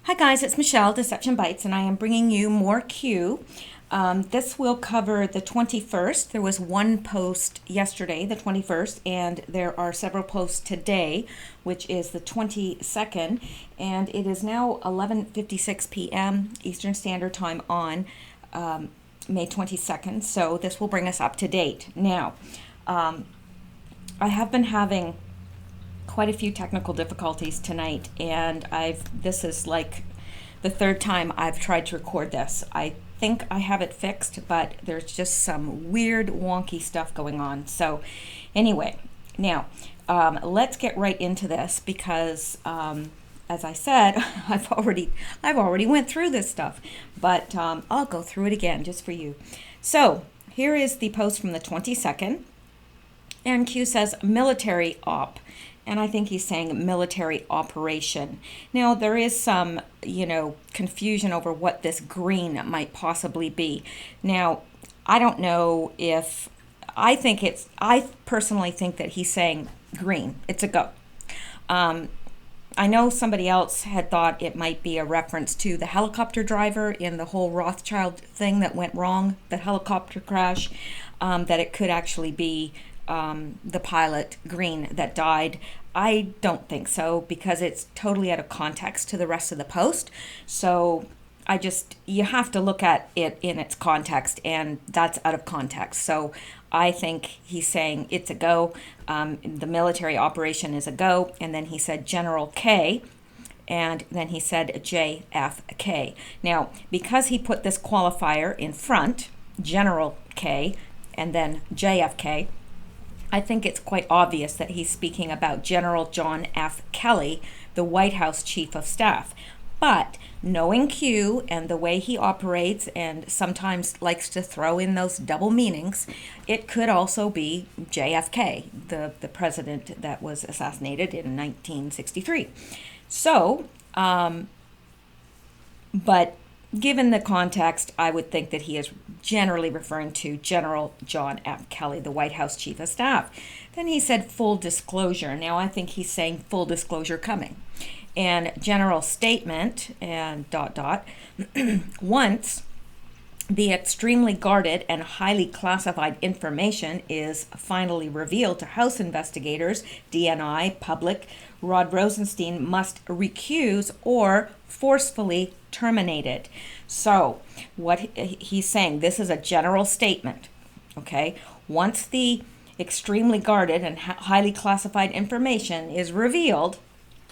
Hi guys, it's Mishel, Deception Bytes, and I am bringing you more Q. This will cover the 21st. There was one post yesterday, the 21st, and there are several posts today, which is the 22nd, and it is now 11:56 p.m. Eastern Standard Time on May 22nd, so this will bring us up to date. Now, I have been having quite a few technical difficulties tonight, and this is like the third time I've tried to record this. I think I have it fixed, but there's just some weird wonky stuff going on. So anyway, now let's get right into this because as I said, I've already went through this stuff, but I'll go through it again just for you. So here is the post from the 22nd, and Q says military op. And I think he's saying military operation. Now, there is some, confusion over what this green might possibly be. Now, I don't know if, I personally think that he's saying green. It's a go. I know somebody else had thought it might be a reference to the helicopter driver in the whole Rothschild thing that went wrong, the helicopter crash, that it could actually be the pilot, Green, that died. I don't think so because it's totally out of context to the rest of the post. So you have to look at it in its context, and that's out of context. So I think he's saying it's a go. The military operation is a go. And then he said General K, and then he said JFK. Now, because he put this qualifier in front, General K, and then JFK, I think it's quite obvious that he's speaking about General John F. Kelly, the White House Chief of Staff. But knowing Q and the way he operates and sometimes likes to throw in those double meanings, it could also be JFK, the president that was assassinated in 1963. So, but given the context, I would think that he is generally referring to General John F. Kelly, the White House Chief of Staff. Then he said full disclosure. Now I think he's saying full disclosure coming. And general statement and ... Once the extremely guarded and highly classified information is finally revealed to House investigators, DNI, public, Rod Rosenstein must recuse or forcefully terminate it. So what he's saying, this is a general statement, okay? Once the extremely guarded and highly classified information is revealed,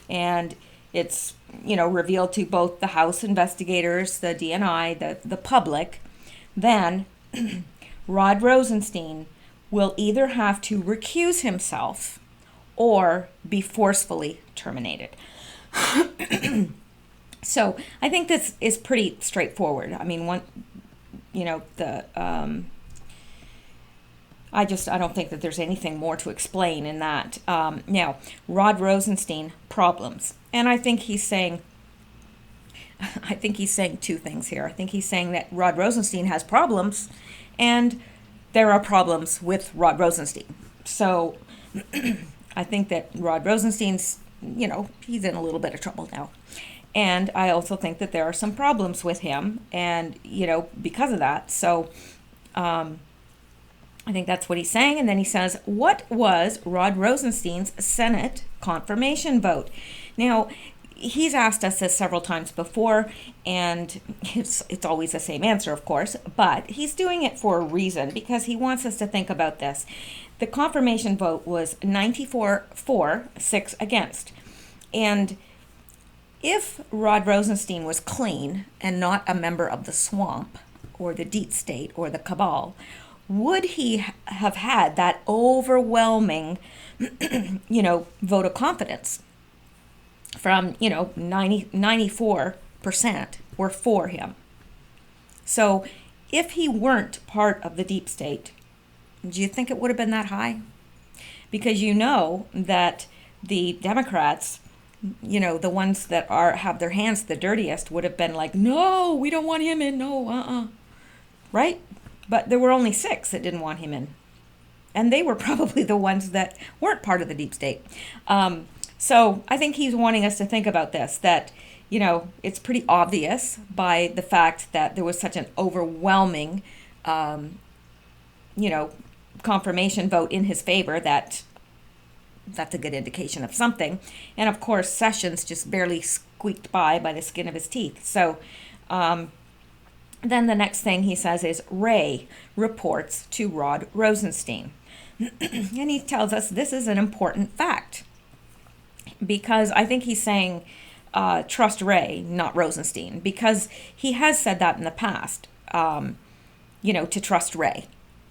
and it's, revealed to both the House investigators, the DNI, the public, then Rod Rosenstein will either have to recuse himself or be forcefully terminated. So I think this is pretty straightforward. I mean, I don't think that there's anything more to explain in that. Now, Rod Rosenstein, problems. And I think he's saying two things here. I think he's saying that Rod Rosenstein has problems, and there are problems with Rod Rosenstein. So I think that Rod Rosenstein's, he's in a little bit of trouble now. And I also think that there are some problems with him, and, because of that. So I think that's what he's saying. And then he says, what was Rod Rosenstein's Senate confirmation vote? Now, he's asked us this several times before, and it's always the same answer, of course, but he's doing it for a reason because he wants us to think about this. The confirmation vote was 94 for, 6 against. And if Rod Rosenstein was clean and not a member of the swamp or the deep state or the cabal, would he have had that overwhelming, vote of confidence from, 94% were for him? So if he weren't part of the deep state, do you think it would have been that high? Because that the Democrats, the ones that have their hands the dirtiest would have been like, no, we don't want him in, no, right? But there were only 6 that didn't want him in. And they were probably the ones that weren't part of the deep state. So I think he's wanting us to think about this, that, it's pretty obvious by the fact that there was such an overwhelming, you know, confirmation vote in his favor, that that's a good indication of something. And of course, Sessions just barely squeaked by the skin of his teeth. So then the next thing he says is Ray reports to Rod Rosenstein. And he tells us this is an important fact, because I think he's saying trust Ray, not Rosenstein, because he has said that in the past, to trust Ray.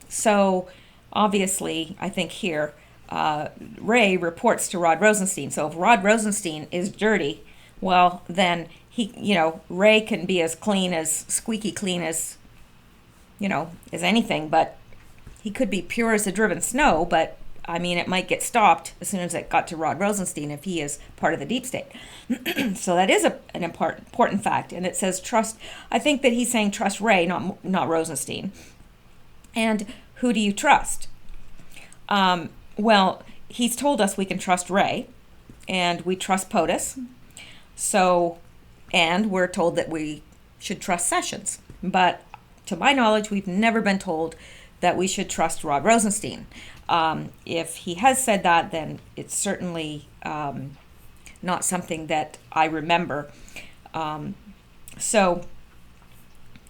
So obviously, I think here, Ray reports to Rod Rosenstein. So if Rod Rosenstein is dirty, well, then Ray can be as squeaky clean as anything, but he could be pure as the driven snow, but I mean, it might get stopped as soon as it got to Rod Rosenstein if he is part of the deep state. So that is an important fact. And it says trust. I think that he's saying trust Ray, not Rosenstein. And who do you trust? Well, he's told us we can trust Ray, and we trust POTUS. So, and we're told that we should trust Sessions. But to my knowledge, we've never been told that we should trust Rod Rosenstein. If he has said that, then it's certainly not something that I remember. So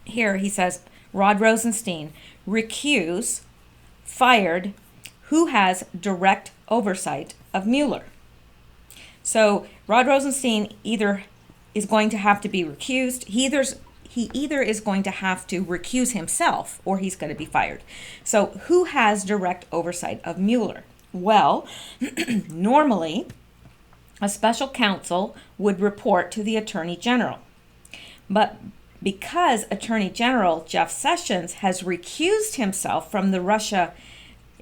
here he says, Rod Rosenstein, recuse, fired, who has direct oversight of Mueller. So Rod Rosenstein either is going to have to be recused. He either is going to have to recuse himself, or he's going to be fired. So who has direct oversight of Mueller? Well, normally a special counsel would report to the Attorney General. But because Attorney General Jeff Sessions has recused himself from the Russia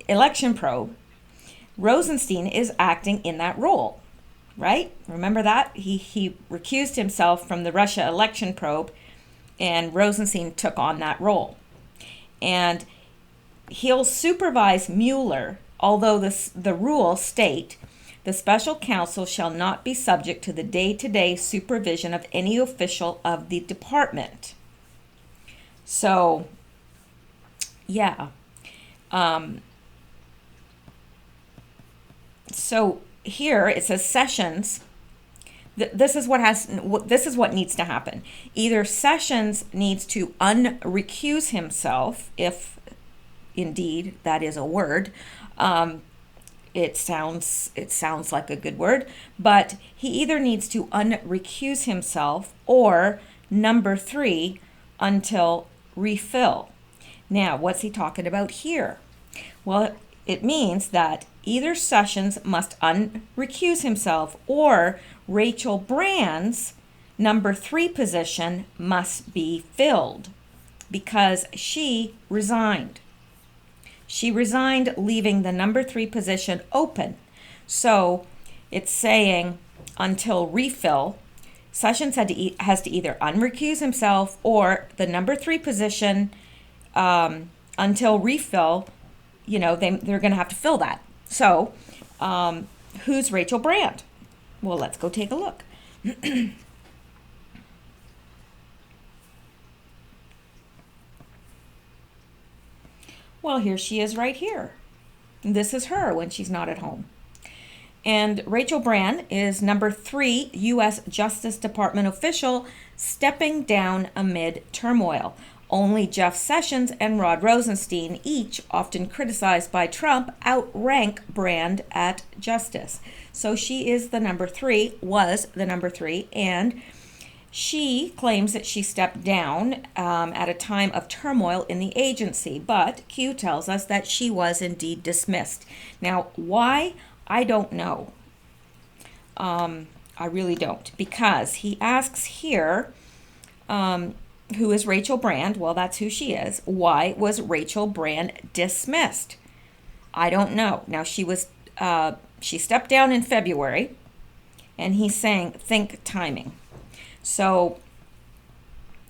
election probe, Rosenstein is acting in that role, right? Remember that? He recused himself from the Russia election probe, and Rosenstein took on that role. And he'll supervise Mueller, although the rules state the special counsel shall not be subject to the day-to-day supervision of any official of the department. So, yeah. So here it says Sessions. This is what needs to happen. Either Sessions needs to unrecuse himself, if indeed that is a word. It sounds like a good word, but he either needs to unrecuse himself, or number 3, until refill. Now, what's he talking about here? Well, it means that either Sessions must unrecuse himself, or Rachel Brand's number 3 position must be filled, because she resigned. She resigned, leaving the number 3 position open. So it's saying until refill, Sessions has to either unrecuse himself, or the number 3 position until refill, they're going to have to fill that. So who's Rachel Brand? Well, let's go take a look. Well, here she is right here. This is her when she's not at home. And Rachel Brand is number 3 U.S. Justice Department official, stepping down amid turmoil. Only Jeff Sessions and Rod Rosenstein, each often criticized by Trump, outrank Brand at justice. So she is the number 3, was the number 3, and she claims that she stepped down at a time of turmoil in the agency, but Q tells us that she was indeed dismissed. Now, why? I don't know. I really don't, because he asks here, who is Rachel Brand? Well, that's who she is. Why was Rachel Brand dismissed? I don't know. Now, she stepped down in February, and he's saying, think timing. So,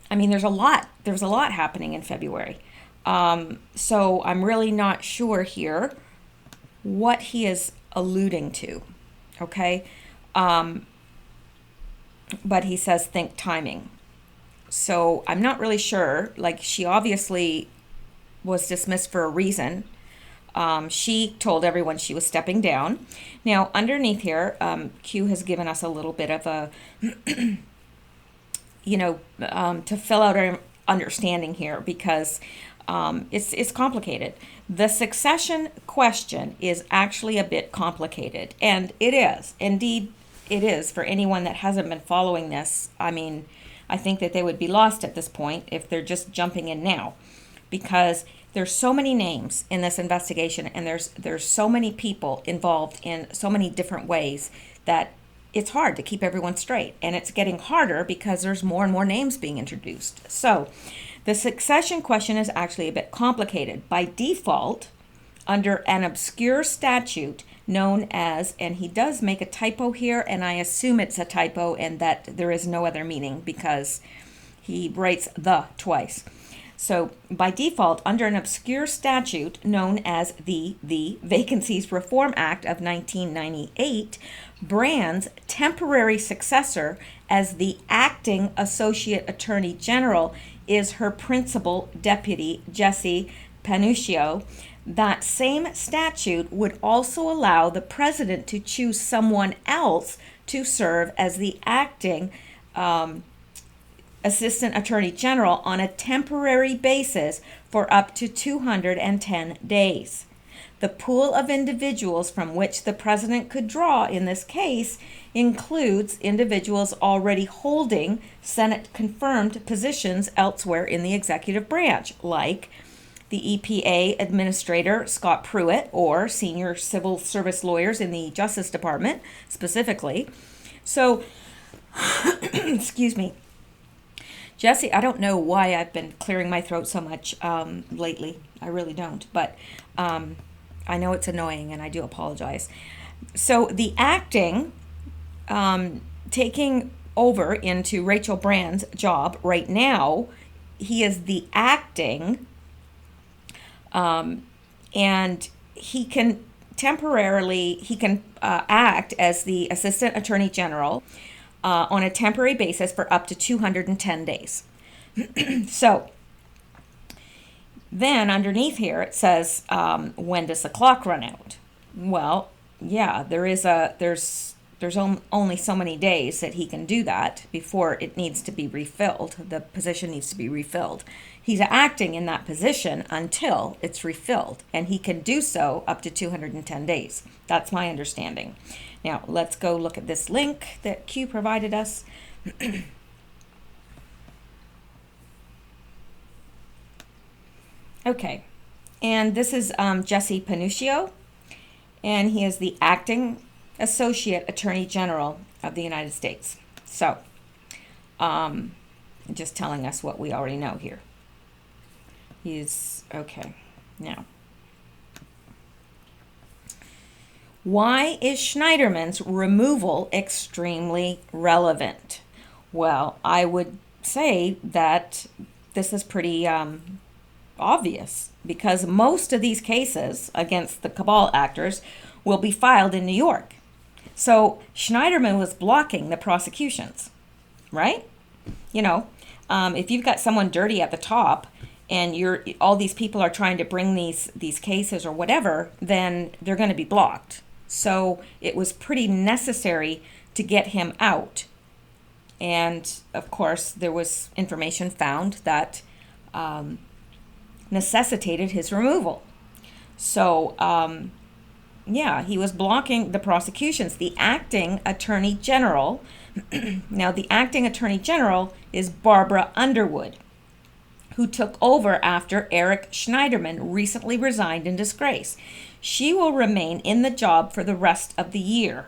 I mean, there's a lot happening in February. So I'm really not sure here what he is alluding to. Okay. But he says think timing. So I'm not really sure. Like, she obviously was dismissed for a reason. She told everyone she was stepping down. Now, underneath here, Q has given us a little bit of a, to fill out our understanding here, because it's complicated. The succession question is actually a bit complicated, and it is. Indeed, it is for anyone that hasn't been following this. I mean, I think that they would be lost at this point if they're just jumping in now, because there's so many names in this investigation, and there's so many people involved in so many different ways that it's hard to keep everyone straight, and it's getting harder because there's more and more names being introduced. So the succession question is actually a bit complicated. By default, under an obscure statute known as, and he does make a typo here, and I assume it's a typo and that there is no other meaning because he writes the twice. So by default, under an obscure statute known as the Vacancies Reform Act of 1998, Brand's temporary successor as the acting Associate Attorney General is her principal deputy, Jesse Panuccio. That same statute would also allow the president to choose someone else to serve as the acting Assistant Attorney General on a temporary basis for up to 210 days. The pool of individuals from which the president could draw in this case includes individuals already holding Senate-confirmed positions elsewhere in the executive branch, like the EPA Administrator Scott Pruitt, or senior civil service lawyers in the Justice Department specifically. So, excuse me. Jesse, I don't know why I've been clearing my throat so much lately. I really don't, but I know it's annoying, and I do apologize. So the acting, taking over into Rachel Brand's job right now, he is the acting, and he can act as the Assistant Attorney General on a temporary basis for up to 210 days. So then underneath here it says, when does the clock run out? Well, yeah, there's only so many days that he can do that before it needs to be refilled. The position needs to be refilled. He's acting in that position until it's refilled, and he can do so up to 210 days. That's my understanding. Now, let's go look at this link that Q provided us. Okay, and this is Jesse Panuccio, and he is the acting Associate Attorney General of the United States. So, just telling us what we already know here. He's, okay, now. Why is Schneiderman's removal extremely relevant? Well, I would say that this is pretty obvious, because most of these cases against the cabal actors will be filed in New York. So Schneiderman was blocking the prosecutions, right? You know, if you've got someone dirty at the top, and all these people are trying to bring these cases or whatever, then they're going to be blocked. So it was pretty necessary to get him out. And of course, there was information found that necessitated his removal. So, yeah, he was blocking the prosecutions. The acting Attorney General, now the acting Attorney General is Barbara Underwood, who took over after Eric Schneiderman recently resigned in disgrace. She will remain in the job for the rest of the year.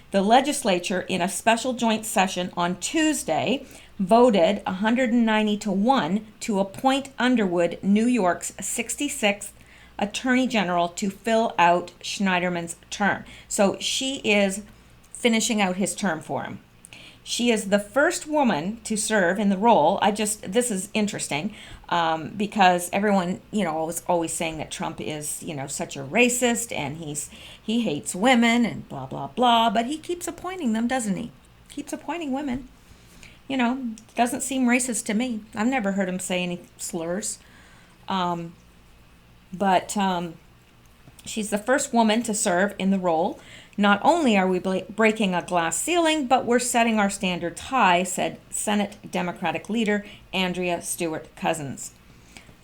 The legislature, in a special joint session on Tuesday, voted 190-1 to appoint Underwood, New York's 66th Attorney General, to fill out Schneiderman's term. So she is finishing out his term for him. She is the first woman to serve in the role. This is interesting because everyone, was always saying that Trump is, such a racist and he hates women and blah, blah, blah. But he keeps appointing them, doesn't he? Keeps appointing women. Doesn't seem racist to me. I've never heard him say any slurs. But she's the first woman to serve in the role. Not only are we breaking a glass ceiling, but we're setting our standards high, said Senate Democratic leader Andrea Stewart Cousins.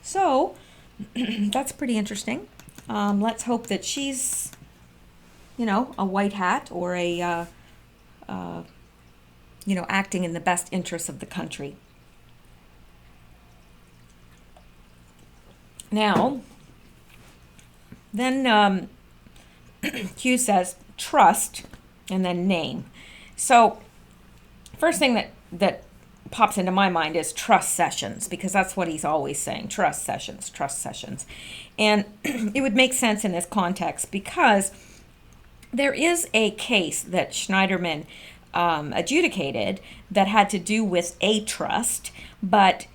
So that's pretty interesting. Let's hope that she's, a white hat or acting in the best interests of the country. Now, then Q says trust and then name. So first thing that pops into my mind is trust sessions, because that's what he's always saying, trust sessions. And it would make sense in this context because there is a case that Schneiderman adjudicated that had to do with a trust, but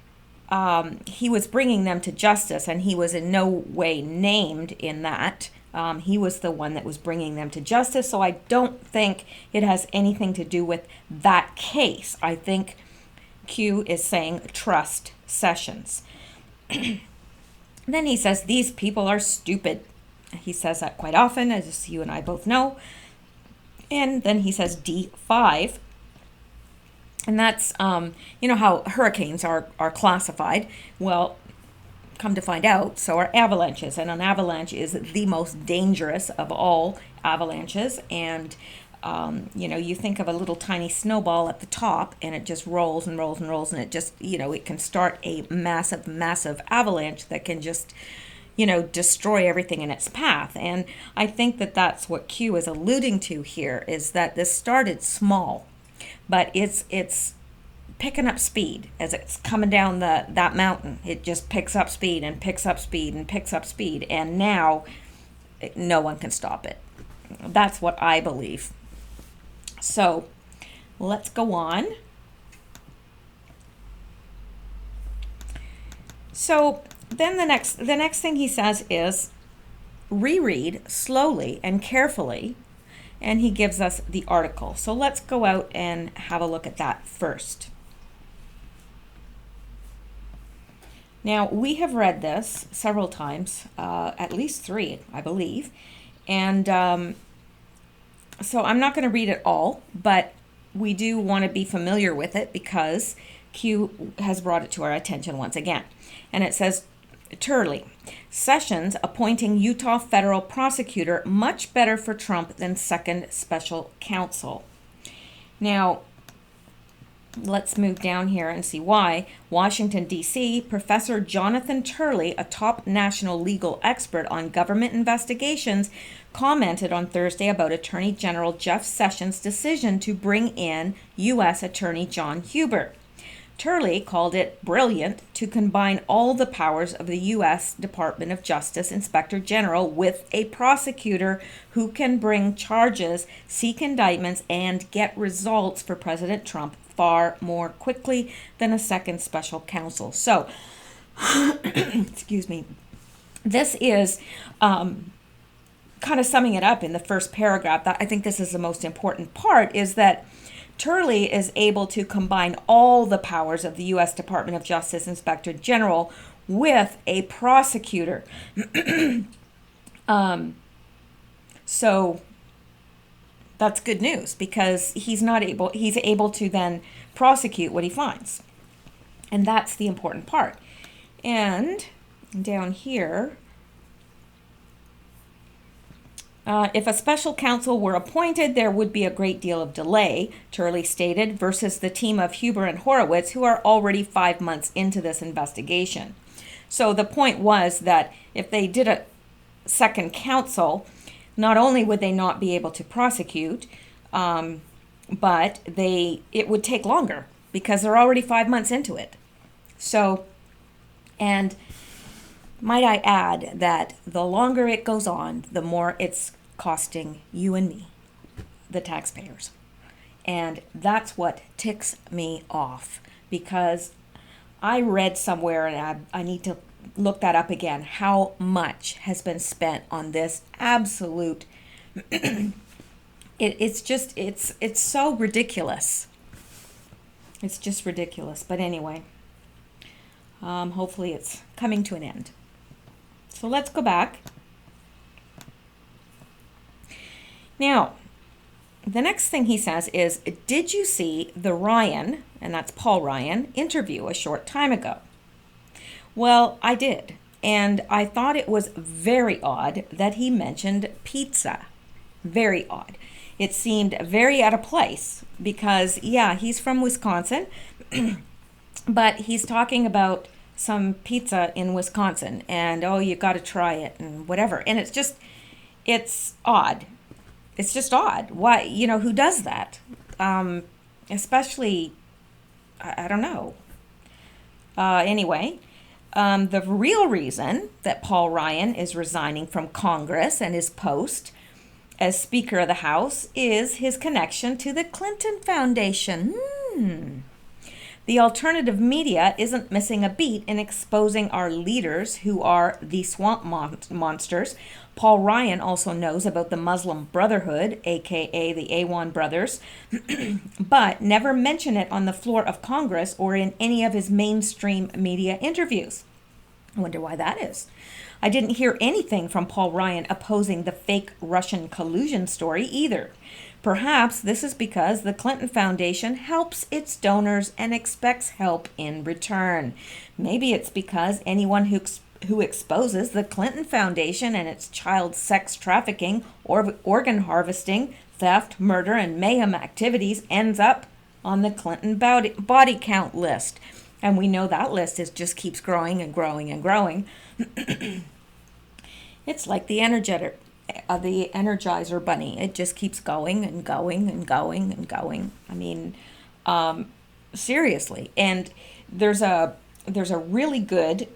he was bringing them to justice, and he was in no way named in that. He was the one that was bringing them to justice, so I don't think it has anything to do with that case. I think Q is saying trust sessions. Then he says, these people are stupid. He says that quite often, as you and I both know. And then he says D5. And that's, how hurricanes are classified. Well, come to find out, so are avalanches. And an avalanche is the most dangerous of all avalanches. And, you think of a little tiny snowball at the top, and it just rolls and rolls and rolls. And it just, it can start a massive, massive avalanche that can just, destroy everything in its path. And I think that that's what Q is alluding to here, is that this started small, but it's picking up speed as it's coming down that mountain. It just picks up speed and picks up speed and picks up speed, and now no one can stop it. That's what I believe. So let's go on. So then the next thing he says is reread slowly and carefully, and he gives us the article. So let's go out and have a look at that first. Now, we have read this several times, at least 3, I believe, and so I'm not going to read it all, but we do want to be familiar with it because Q has brought it to our attention once again. And it says, Turley, Sessions appointing Utah federal prosecutor much better for Trump than second special counsel. Now, let's move down here and see why. Washington, D.C., Professor Jonathan Turley, a top national legal expert on government investigations, commented on Thursday about Attorney General Jeff Sessions' decision to bring in U.S. Attorney John Huber. Turley called it brilliant to combine all the powers of the U.S. Department of Justice Inspector General with a prosecutor who can bring charges, seek indictments, and get results for President Trump far more quickly than a second special counsel. So, excuse me, this is kind of summing it up in the first paragraph. That I think this is the most important part, is that Turley is able to combine all the powers of the U.S. Department of Justice Inspector General with a prosecutor. So that's good news, because he's able to then prosecute what he finds. And that's the important part. And down here, if a special counsel were appointed, there would be a great deal of delay, Turley stated, versus the team of Huber and Horowitz, who are already 5 months into this investigation. So the point was that if they did a second counsel, not only would they not be able to prosecute, but it would take longer because they're already 5 months into it. So, and might I add that the longer it goes on, the more it's costing you and me, the taxpayers. And that's what ticks me off, because I read somewhere, and I need to look that up again, how much has been spent on this absolute it's so ridiculous. It's just ridiculous. But anyway, hopefully it's coming to an end. So let's go back. Now, the next thing he says is, did you see the Ryan, and that's Paul Ryan, interview a short time ago? Well, I did. And I thought it was very odd that he mentioned pizza. Very odd. It seemed very out of place because, yeah, he's from Wisconsin, but he's talking about some pizza in Wisconsin and, oh, you got to try it and whatever. And it's odd. It's just odd. Why, who does that? Especially, I don't know. Anyway, the real reason that Paul Ryan is resigning from Congress and his post as Speaker of the House is his connection to the Clinton Foundation. The alternative media isn't missing a beat in exposing our leaders who are the swamp monsters. Paul Ryan also knows about the Muslim Brotherhood, aka the Awan brothers, but never mention it on the floor of Congress or in any of his mainstream media interviews. I wonder why that is. I didn't hear anything from Paul Ryan opposing the fake Russian collusion story either. Perhaps this is because the Clinton Foundation helps its donors and expects help in return. Maybe it's because anyone who exposes the Clinton Foundation and its child sex trafficking, or organ harvesting, theft, murder, and mayhem activities ends up on the Clinton body count list. And we know that list just keeps growing and growing and growing. It's like the Energizer bunny. It just keeps going and going and going and going. I mean, seriously. And there's a really good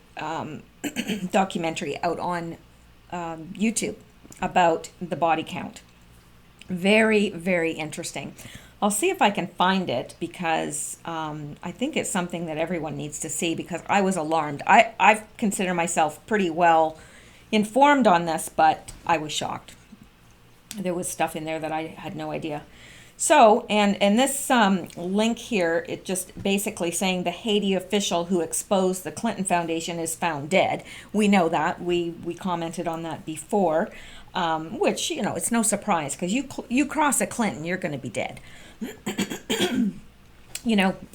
documentary out on YouTube about the body count. Very, very interesting. I'll see if I can find it because I think it's something that everyone needs to see, because I was alarmed. I consider myself pretty well informed on this, but I was shocked. There was stuff in there that I had no idea. So, and this link here, it just basically saying the Haiti official who exposed the Clinton Foundation is found dead. We know that. We commented on that before, which, it's no surprise, because you cross a Clinton, you're going to be dead.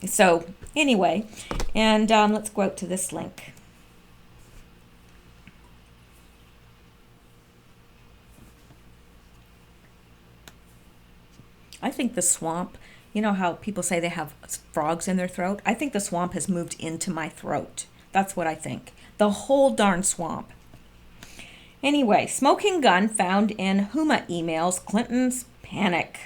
So anyway, and let's go out to this link. I think the swamp, you know how people say they have frogs in their throat? I think the swamp has moved into my throat. That's what I think. The whole darn swamp. Anyway, smoking gun found in Huma emails, Clinton's panic.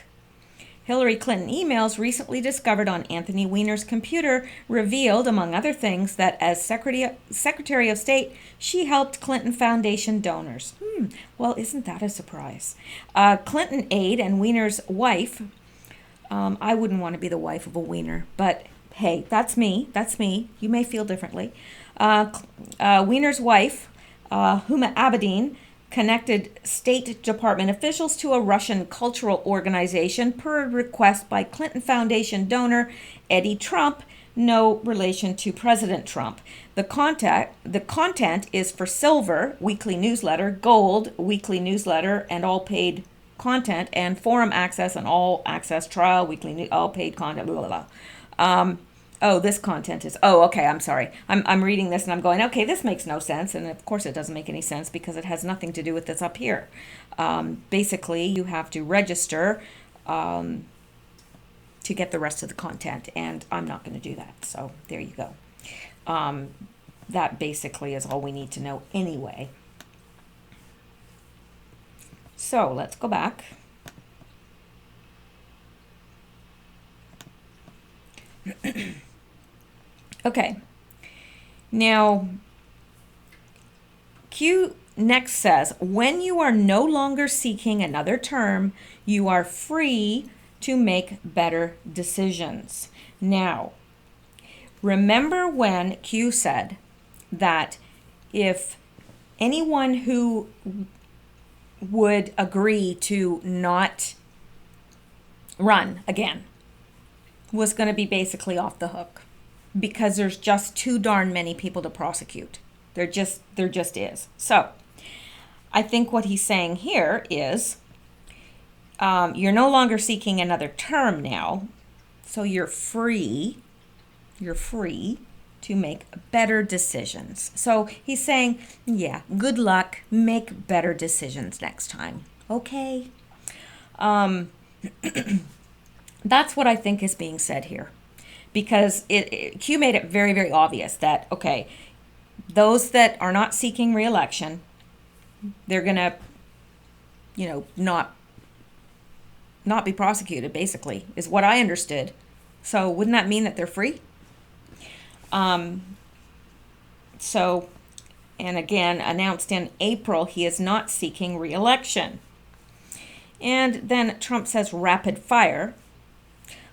Hillary Clinton emails recently discovered on Anthony Weiner's computer revealed, among other things, that as Secretary of State, she helped Clinton Foundation donors. Well, isn't that a surprise? Clinton aide and Weiner's wife, I wouldn't want to be the wife of a Weiner, but hey, that's me. You may feel differently. Weiner's wife, Huma Abedin, connected State Department officials to a Russian cultural organization per request by Clinton Foundation donor Eddie Trump, no relation to President Trump. The content is for Silver, weekly newsletter, Gold, weekly newsletter, and all paid content, and Forum Access and all access trial, weekly all paid content, blah, blah, blah. This content is, okay, I'm sorry. I'm reading this and I'm going, okay, this makes no sense. And of course it doesn't make any sense because it has nothing to do with this up here. Basically, you have to register to get the rest of the content, and I'm not going to do that. So there you go. That basically is all we need to know anyway. So let's go back. Okay, now Q next says, when you are no longer seeking another term, you are free to make better decisions. Now, remember when Q said that if anyone who would agree to not run again was going to be basically off the hook because there's just too darn many people to prosecute. There just is. So I think what he's saying here is you're no longer seeking another term now, so you're free to make better decisions. So he's saying, yeah, good luck, make better decisions next time, okay? That's what I think is being said here, because Q made it very, very obvious that, okay, those that are not seeking re-election, they're going to, not be prosecuted, basically, is what I understood. So wouldn't that mean that they're free? So, and again, announced in April, he is not seeking re-election. And then Trump says rapid fire.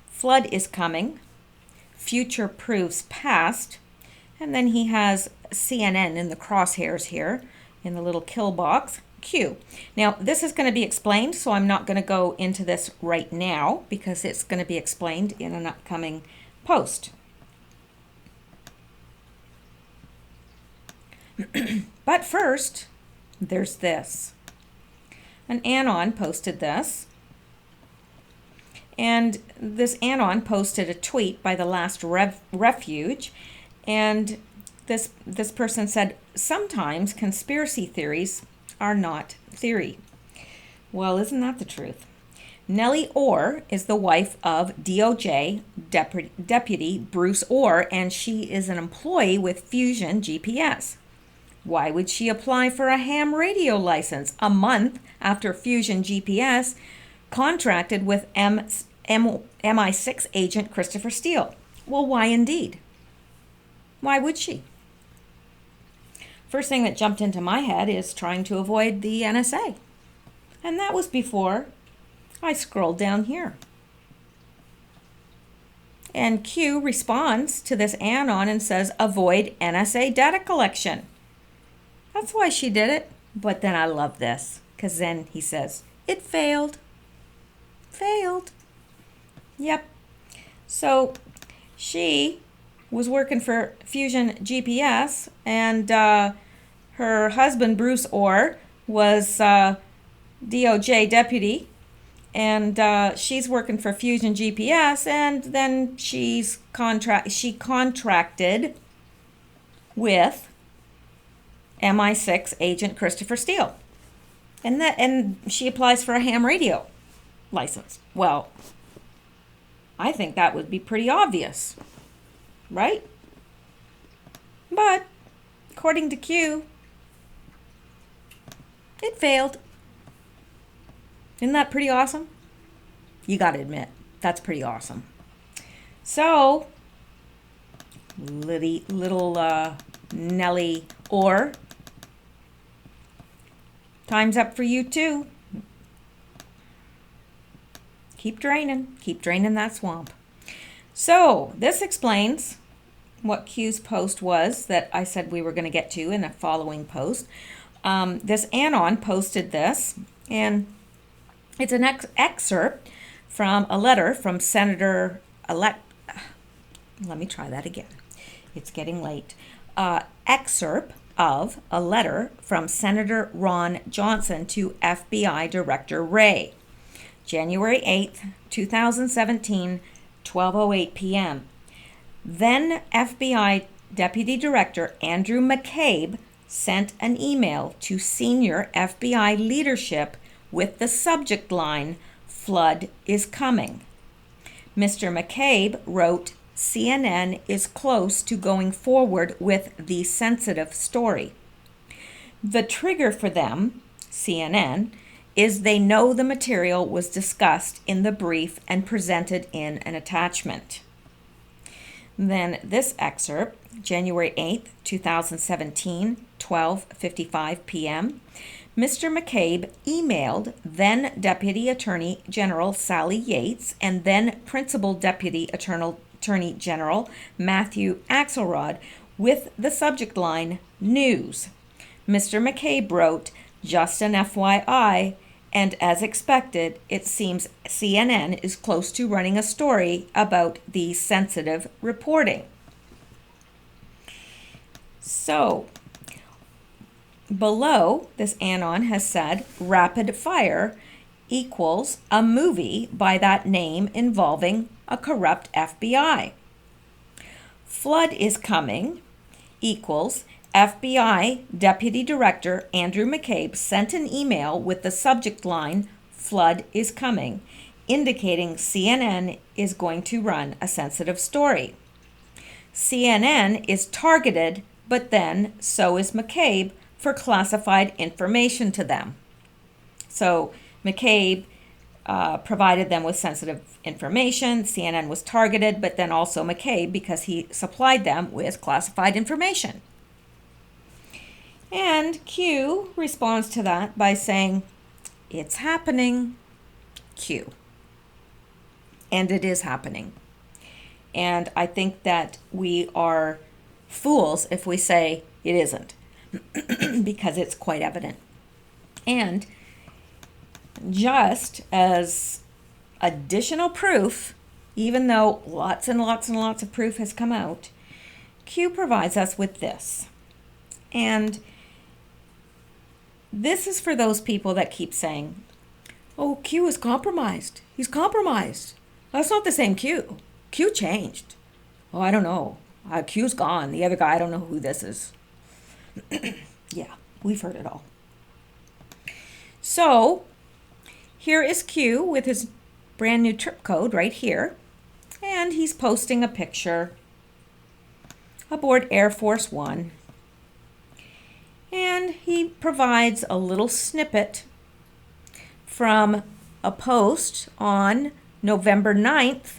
Flood is coming. Future proves past. And then he has CNN in the crosshairs here in the little kill box. Q. Now, this is going to be explained, so I'm not going to go into this right now because it's going to be explained in an upcoming post. But first, there's this. An Anon posted this. And this Anon posted a tweet by the last refuge. And this person said, sometimes conspiracy theories are not theory. Well, isn't that the truth? Nellie Orr is the wife of DOJ Deputy Bruce Orr, and she is an employee with Fusion GPS. Why would she apply for a ham radio license a month after Fusion GPS contracted with MI6 agent Christopher Steele? Well, why indeed? Why would she? First thing that jumped into my head is trying to avoid the NSA. And that was before I scrolled down here. And Q responds to this Anon and says, avoid NSA data collection. That's why she did it. But then I love this, because then he says, it failed. Failed. Yep. So she was working for Fusion GPS, and her husband, Bruce Orr, was DOJ deputy, and she's working for Fusion GPS, and then she contracted with MI6 agent Christopher Steele, and she applies for a ham radio license. Well, I think that would be pretty obvious, right? But according to Q, it failed. Isn't that pretty awesome? You got to admit, that's pretty awesome. So, little Nellie Orr, time's up for you too. Keep draining that swamp. So, this explains what Q's post was that I said we were going to get to in a following post. This Anon posted this, and it's an excerpt from a letter from Senator-elect. Let me try that again. It's getting late. Excerpt of a letter from Senator Ron Johnson to FBI Director Wray. January 8th, 2017, 12:08 p.m. Then FBI Deputy Director Andrew McCabe sent an email to senior FBI leadership with the subject line, "Flood is coming." Mr. McCabe wrote, CNN is close to going forward with the sensitive story. The trigger for them, CNN, is they know the material was discussed in the brief and presented in an attachment. Then this excerpt, January 8th, 2017, 12:55 p.m. Mr. McCabe emailed then Deputy Attorney General Sally Yates and then Principal Deputy Attorney General Matthew Axelrod with the subject line, News. Mr. McCabe wrote, just an FYI, and as expected, it seems CNN is close to running a story about the sensitive reporting. So, below, this anon has said, Rapid Fire equals a movie by that name involving a corrupt FBI. Flood is coming equals FBI Deputy Director Andrew McCabe sent an email with the subject line, Flood is coming, indicating CNN is going to run a sensitive story. CNN is targeted, but then so is McCabe for classified information to them. So McCabe provided them with sensitive information. CNN was targeted, but then also McCabe because he supplied them with classified information. And Q responds to that by saying, it's happening, Q. And it is happening. And I think that we are fools if we say it isn't, because it's quite evident. And just as additional proof, even though lots and lots and lots of proof has come out, Q provides us with this. And this is for those people that keep saying, oh, Q is compromised. He's compromised. That's not the same Q. Q changed. Oh, I don't know. Q's gone. The other guy, I don't know who this is. Yeah, we've heard it all. So here is Q with his brand new trip code right here. And he's posting a picture aboard Air Force One. And he provides a little snippet from a post on November 9th,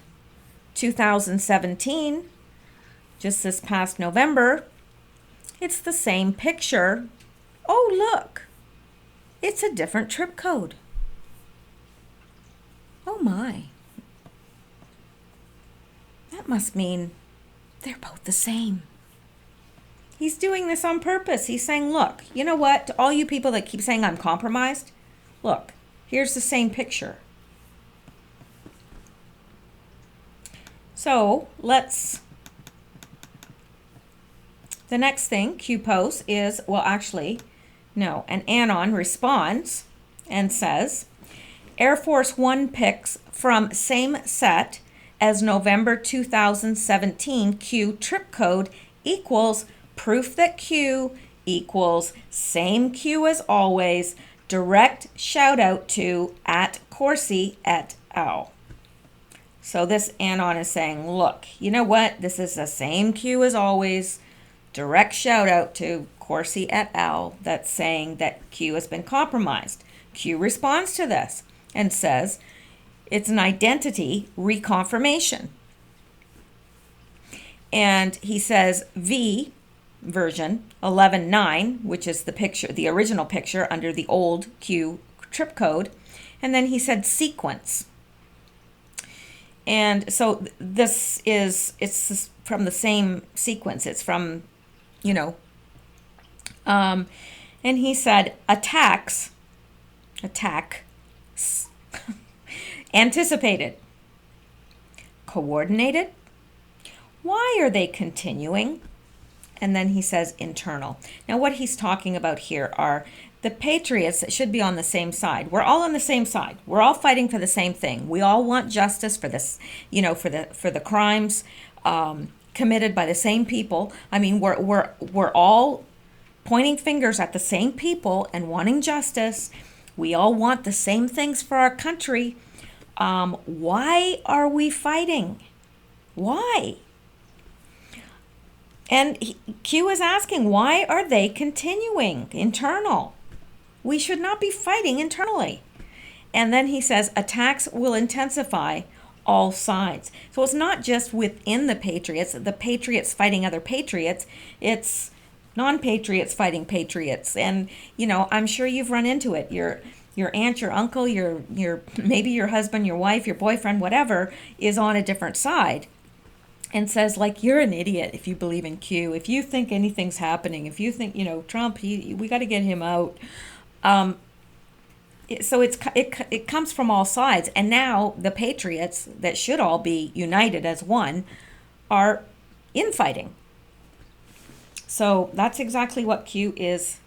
2017, just this past November. It's the same picture. Oh, look, it's a different trip code. Oh my. That must mean they're both the same. He's doing this on purpose. He's saying, look, you know what? To all you people that keep saying I'm compromised, look, here's the same picture. So the next thing Q posts is, well, actually, no, an anon responds and says, Air Force One pics from same set as November 2017 Q trip code equals proof that Q equals same Q as always, direct shout out to @Corsi et al. So this anon is saying, look, you know what? This is the same Q as always, direct shout out to Corsi et al. That's saying that Q has been compromised. Q responds to this and says, it's an identity reconfirmation. And he says V version 11.9, which is the picture, the original picture under the old Q trip code. And then he said sequence. And so it's from the same sequence. It's from, and he said attack, anticipated, coordinated. Why are they continuing? And then he says internal. Now what he's talking about here are the patriots that should be on the same side. We're all on the same side. We're all fighting for the same thing. We all want justice for this, for the crimes committed by the same people. I mean, we're all pointing fingers at the same people and wanting justice. We all want the same things for our country. Why are we fighting? Why? And Q is asking, why are they continuing? Internal. We should not be fighting internally. And then he says, attacks will intensify all sides. So it's not just within the patriots fighting other patriots. It's non-patriots fighting patriots. And, I'm sure you've run into it. Your aunt, your uncle, your maybe your husband, your wife, your boyfriend, whatever, is on a different side and says, like, you're an idiot if you believe in Q, if you think anything's happening, if you think, Trump, we got to get him out. So it comes from all sides. And now the patriots that should all be united as one are infighting. So that's exactly what Q is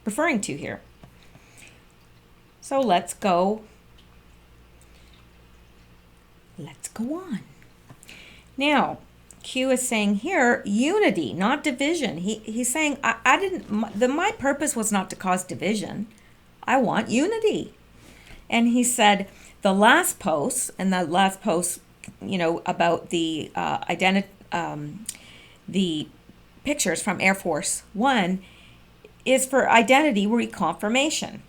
referring to here. So let's go on. Now, Q is saying here, unity, not division. He's saying, my purpose was not to cause division. I want unity. And he said, the last post, about the the pictures from Air Force One, is for identity reconfirmation.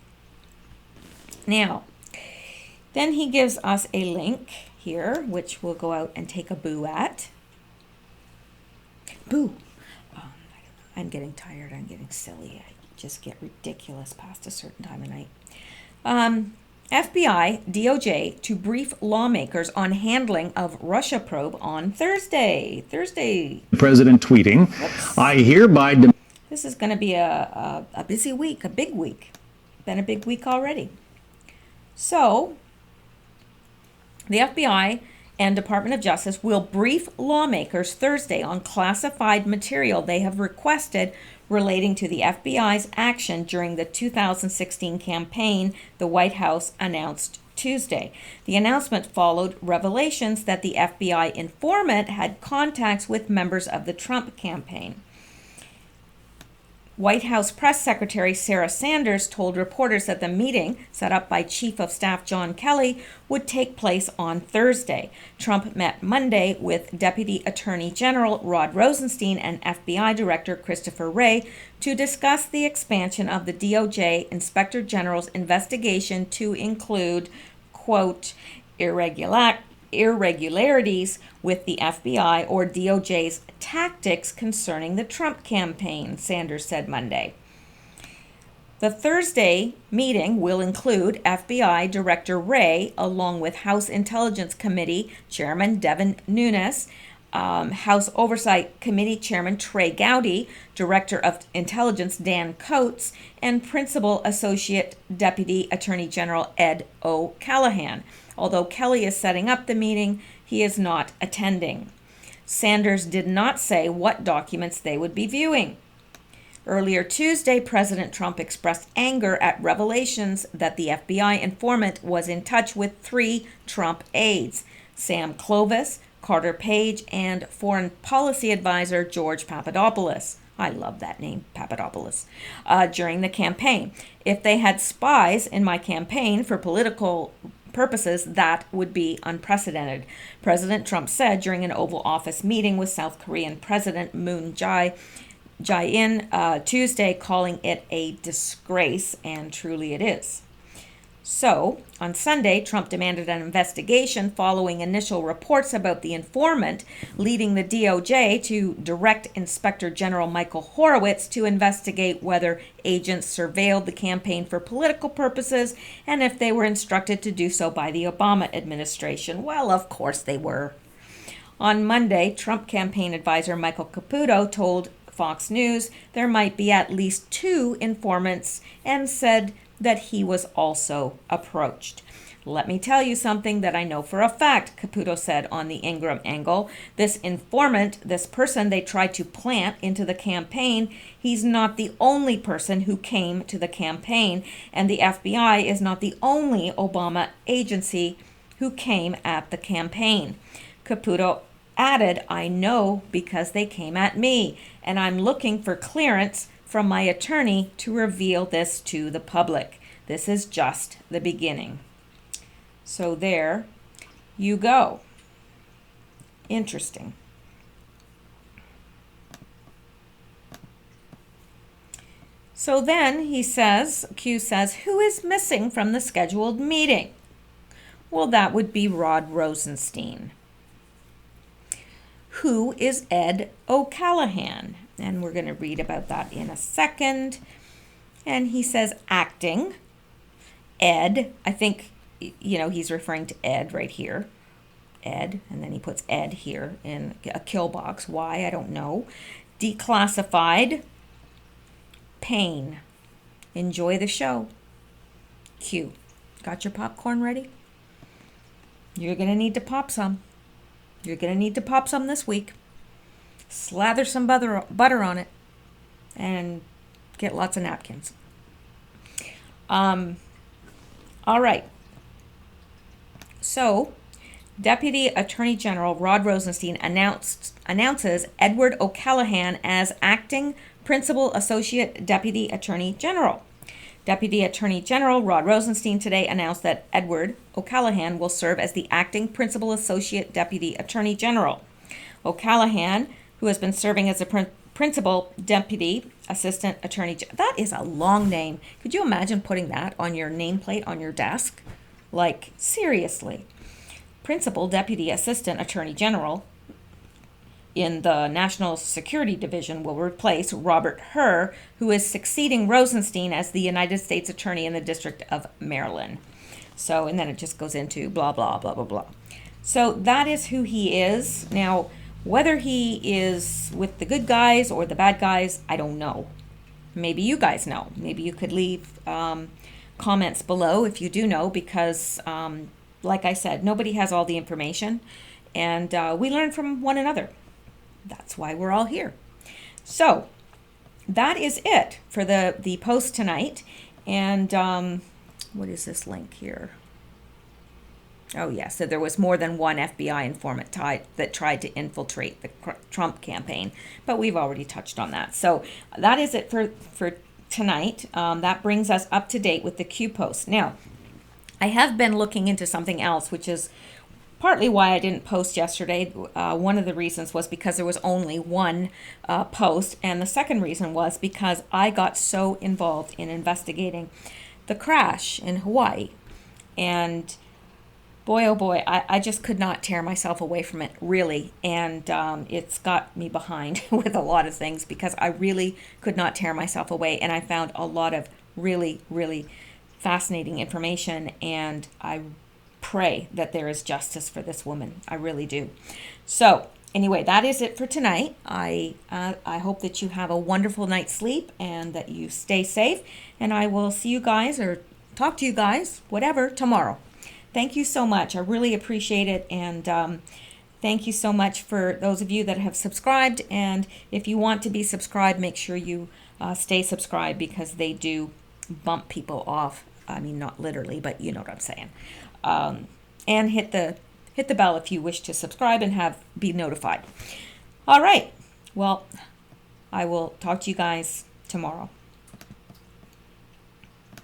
Now, then he gives us a link here, which we'll go out and take a boo at. Boo. I'm getting tired. I'm getting silly. I just get ridiculous past a certain time of night. FBI, DOJ to brief lawmakers on handling of Russia probe on Thursday. President tweeting, whoops. I hereby... This is going to be a busy week, a big week. Been a big week already. So, the FBI and Department of Justice will brief lawmakers Thursday on classified material they have requested relating to the FBI's action during the 2016 campaign, the White House announced Tuesday. The announcement followed revelations that the FBI informant had contacts with members of the Trump campaign. White House Press Secretary Sarah Sanders told reporters that the meeting, set up by Chief of Staff John Kelly, would take place on Thursday. Trump met Monday with Deputy Attorney General Rod Rosenstein and FBI Director Christopher Wray to discuss the expansion of the DOJ Inspector General's investigation to include, quote, irregularities with the FBI or DOJ's tactics concerning the Trump campaign, Sanders said Monday. The Thursday meeting will include FBI Director Wray, along with House Intelligence Committee Chairman Devin Nunes, House Oversight Committee Chairman Trey Gowdy, Director of Intelligence Dan Coates, and Principal Associate Deputy Attorney General Ed O'Callahan. Although Kelly is setting up the meeting, he is not attending. Sanders did not say what documents they would be viewing. Earlier Tuesday, President Trump expressed anger at revelations that the FBI informant was in touch with 3 Trump aides, Sam Clovis, Carter Page, and Foreign Policy Advisor George Papadopoulos. I love that name, Papadopoulos, during the campaign. If they had spies in my campaign for political purposes, that would be unprecedented, President Trump said during an Oval Office meeting with South Korean President Moon Jae-in Tuesday, calling it a disgrace, and truly it is. So, on Sunday, Trump demanded an investigation following initial reports about the informant, leading the DOJ to direct Inspector General Michael Horowitz to investigate whether agents surveilled the campaign for political purposes and if they were instructed to do so by the Obama administration. Well, of course they were. On Monday, Trump campaign advisor Michael Caputo told Fox News there might be at least 2 informants and said that he was also approached. Let me tell you something that I know for a fact, Caputo said on the Ingram angle. This informant, this person they tried to plant into the campaign, he's not the only person who came to the campaign, and the FBI is not the only Obama agency who came at the campaign. Caputo added, I know because they came at me, and I'm looking for clearance from my attorney to reveal this to the public. This is just the beginning. So there you go. Interesting. So then Q says, who is missing from the scheduled meeting? Well, that would be Rod Rosenstein. who is Ed O'Callahan? And we're going to read about that in a second. And he says acting. Ed, I think, he's referring to Ed right here. Ed, and then he puts Ed here in a kill box. Why? I don't know. Declassified. Pain. Enjoy the show. Q. Got your popcorn ready? You're going to need to pop some. You're going to need to pop some this week. Slather some butter on it. And get lots of napkins. All right. So, Deputy Attorney General Rod Rosenstein announces Edward O'Callahan as acting Principal Associate Deputy Attorney General. Deputy Attorney General Rod Rosenstein today announced that Edward O'Callahan will serve as the acting Principal Associate Deputy Attorney General. O'Callahan, who has been serving as a Principal Deputy Assistant Attorney General. That is a long name. Could you imagine putting that on your nameplate on your desk? Like, seriously. Principal Deputy Assistant Attorney General in the National Security Division will replace Robert Hur, who is succeeding Rosenstein as the United States Attorney in the District of Maryland. So, and then it just goes into blah, blah, blah, blah, blah. So that is who he is. Now, whether he is with the good guys or the bad guys, I don't know. Maybe you guys know. Maybe you could leave comments below if you do know, because like I said, nobody has all the information, and we learn from one another. That's why we're all here. So that is it for the post tonight. And what is this link here? Oh, yeah. So there was more than one FBI informant that tried to infiltrate the Trump campaign, but we've already touched on that. So that is it for tonight. That brings us up to date with the Q post. Now, I have been looking into something else, which is partly why I didn't post yesterday. One of the reasons was because there was only one post, and the second reason was because I got so involved in investigating the crash in Hawaii. And boy, oh boy, I just could not tear myself away from it, really. And it's got me behind with a lot of things because I really could not tear myself away. And I found a lot of really, really fascinating information. And I pray that there is justice for this woman. I really do. So anyway, that is it for tonight. I hope that you have a wonderful night's sleep and that you stay safe. And I will see you guys or talk to you guys, whatever, tomorrow. Thank you so much. I really appreciate it. And thank you so much for those of you that have subscribed. And if you want to be subscribed, make sure you stay subscribed, because they do bump people off. I mean, not literally, but you know what I'm saying. And hit the bell if you wish to subscribe and be notified. All right. Well, I will talk to you guys tomorrow.